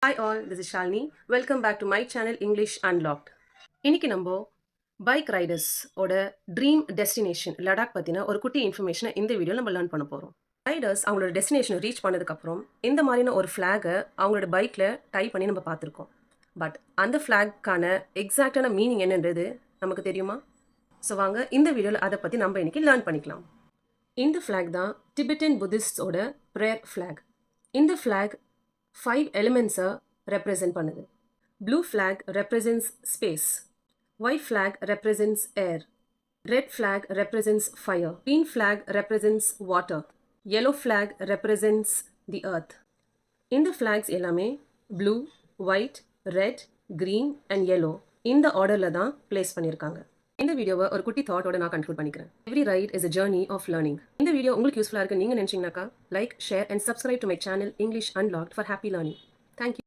Hi all, this is Shalini. Welcome back to my channel English Unlocked. இன்னைக்கு நம்ம bike Riders ஓட dream destination Ladakh பற்றின ஒரு குட்டி இன்ஃபர்மேஷனை இந்த வீடியோ நம்ம லேர்ன் பண்ண போகிறோம். ரைடர்ஸ் அவங்களோட டெஸ்டினேஷனை ரீச் பண்ணதுக்கப்புறம் இந்த மாதிரியான ஒரு ஃப்ளாகை அவங்களோட பைக்கில் டைப் பண்ணி நம்ம பார்த்துருக்கோம். பட் அந்த ஃப்ளாக்கான எக்ஸாக்டான மீனிங் என்னன்றது நமக்கு தெரியுமா? ஸோ வாங்க இந்த வீடியோவில் அதை பற்றி நம்ம இன்னைக்கு லேர்ன் பண்ணிக்கலாம். இந்த ஃப்ளாக் தான் டிபெட்டன் புத்திஸ்டோட ப்ரேயர் ஃப்ளாக். இந்த ஃப்ளாக் 5 எலிமெண்ட்ஸை ரெப்ரசென்ட் பண்ணுது. Blue flag represents space, white flag represents air, red flag represents fire, green flag represents water, yellow flag represents the earth. இந்த ஃப்ளாக்ஸ் எல்லாமே blue, white, red, green and yellow இந்த ஆர்டரில் தான் place பண்ணியிருக்காங்க. இந்த வீடியோவை ஒரு குட்டி தாட்டோட நான் கன்க்ளூட் பண்ணிக்கிறேன். Every ride is a journey of learning. இந்த வீடியோ உங்களுக்கு யூஸ்ஃபுல்லாக இருக்கு நீங்கள் நினச்சிங்கனாக்கா like, share and subscribe to my channel English unlocked for happy learning. Thank you.